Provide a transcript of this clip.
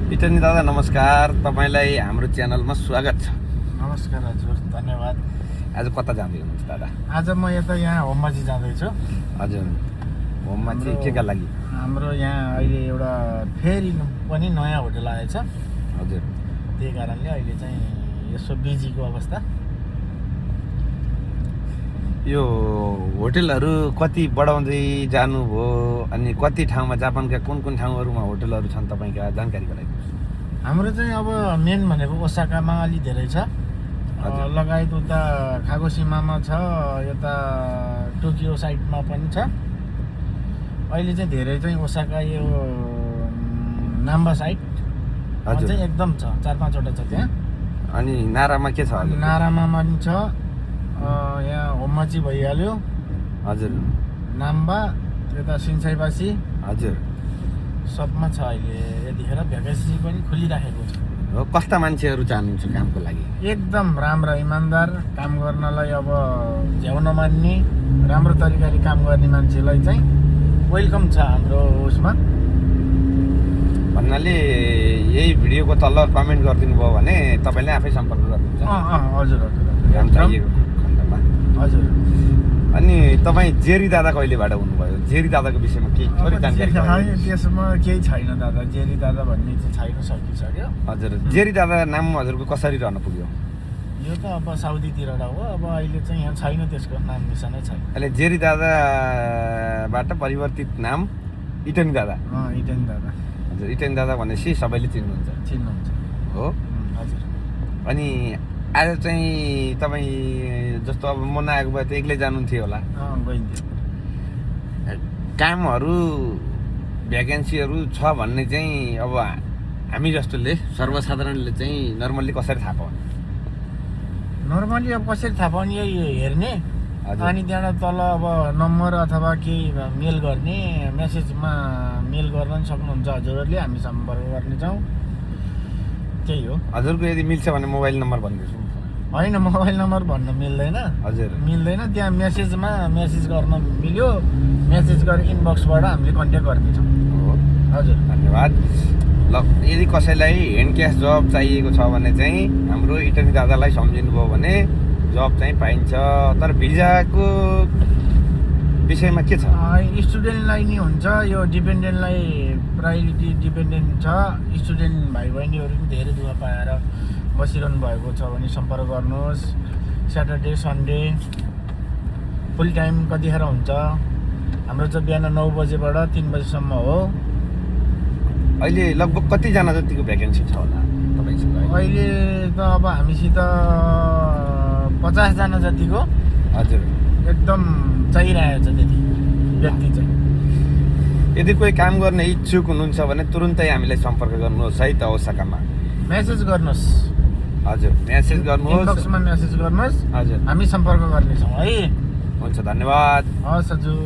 इटनी दादा नमस्कार, तपाईलाई हाम्रो च्यानलमा स्वागत छ। नमस्कार हजुर, धन्यवाद। आज कता जाँदै हुनुहुन्छ दादा? आज म यहाँ होममाझी जाँदैछु। हजुर, होममा चाहिँ केका लागि? हाम्रो यहाँ अहिले एउटा फेरि पनि नयाँ होटल आएछ। हजुर, त्यही कारणले अहिले चाहिँ यसो बिजीको अवस्था। यो होटलहरू कति बढाउँदै जानुभयो अनि कति ठाउँमा, जापानका कुन कुन ठाउँहरूमा होटलहरू छन् तपाईँका, जानकारी गराइदिनुहोस्। हाम्रो चाहिँ अब मेन भनेको ओसाकामा अलि धेरै छ, लगायत उता खागोसीमामा छ, यता टोकियो साइडमा पनि छ। अहिले चाहिँ धेरै चाहिँ ओसाका यो नाम्बा साइड चाहिँ एकदम छ, 4-5 वटा छ त्यहाँ। अनि नारामा के छ? नारामा पनि छ, यहाँ होममाझी भइहाल्यो। हजुर, नाम्बा, यता सिन्साईबासी, हजुर, सबमा छ अहिले। यतिखेर भ्याकेन्सी पनि खोलिराखेको छ। हो, कस्ता मान्छेहरू चाहनुहुन्छ कामको लागि? एकदम राम्रो इमान्दार, काम गर्नलाई अब झ्याउ नमान्ने, राम्रो तरिकाले काम गर्ने मान्छेलाई चाहिँ वेलकम छ हाम्रो उसमा। भन्नाले यही भिडियोको तल कमेन्ट गरिदिनु भयो भने तपाईँले आफै सम्पर्क गर्नुहुन्छ। हजुर हजुर काम चाहिएको खण्डमा। हजुर। अनि तपाईँ जेरी दादा कहिलेबाट हुनुभयो? जेरी दादाको विषयमा केही थोरै जानकारी? त्यसमा केही छैन दादा, जेरी दादा भन्ने चाहिँ छैन, सकिसक्यो। हजुर, जेरी दादा नाम हजुरको कसरी रहन पुग्यो? यो त अब साउदीतिर हो, अब अहिले चाहिँ यहाँ छैन, त्यसको नाम निशानै छैन। अहिले जेरी दादाबाट परिवर्तित नाम इटनी दादा। इटनी दादा। हजुर, इटनी दादा भनेपछि सबैले चिन्नुहुन्छ हो। हजुर। अनि आज चाहिँ तपाईँ जस्तो अब म नआएको भए त एक्लै जानुहुन्थ्यो होला। गइन्थ्यो। कामहरू भ्याकेन्सीहरू छ भन्ने चाहिँ अब हामी जस्तोले, सर्वसाधारणले चाहिँ नर्मल्ली कसरी थाहा पाउने? नर्मली अब कसरी थाहा पाउने, यही हेर्ने, अनि त्यहाँबाट तल अब नम्बर अथवा केही मेल गर्ने, मेसेजमा मेल गर्न पनि सक्नुहुन्छ हजुरहरूले, हामी सम्पर्क गर्नेछौँ। त्यही हो। हजुरको यदि मिल्छ भने मोबाइल नम्बर भनिदिनुहोस्। होइन, मोबाइल नम्बर भन्न मिल्दैन। हजुर, मिल्दैन। त्यहाँ मेसेजमा मेसेज गर्न मिल्यो, मेसेज गरेर इनबक्सबाट हामीले कन्ट्याक्ट गर्नेछौँ। हजुर, धन्यवाद। ल, यदि कसैलाई ह्यान्ड क्यास जब चाहिएको छ भने चाहिँ हाम्रो इटनी दादालाई सम्झिनु भयो भने जब चाहिँ पाइन्छ। तर भिजाको विषयमा के छ? स्टुडेन्टलाई नि हुन्छ, यो डिपेन्डेन्टलाई प्रायोरिटी डिपेन्डेन्ट छ। स्टुडेन्ट भाइ बहिनीहरू पनि धेरै दुःख पाएर बसिरहनु भएको छ भने सम्पर्क गर्नुहोस्। स्याटरडे सन्डे फुल टाइम कतिखेर हुन्छ? हाम्रो चाहिँ बिहान 9 बजेबाट 3 बजीसम्म हो। अहिले लगभग कतिजना जतिको भ्याकेन्सी छ होला तपाईँसँग? अहिले त अब हामीसित 50 जना जतिको। हजुर, एकदम चाहिरहेको छ त्यति व्यक्ति चाहिँ। यदि कोही काम गर्ने इच्छुक हुनुहुन्छ भने तुरुन्तै हामीलाई सम्पर्क गर्नुहोस् है त ओसाकामा। मेसेज गर्नुहोस्। हजुर, मेसेज गर्नुहोस्, इनबक्समा मेसेज गर्नुहोस्। हजुर, हामी सम्पर्क गर्नेछौँ है। हुन्छ, धन्यवाद। हस् हजुर।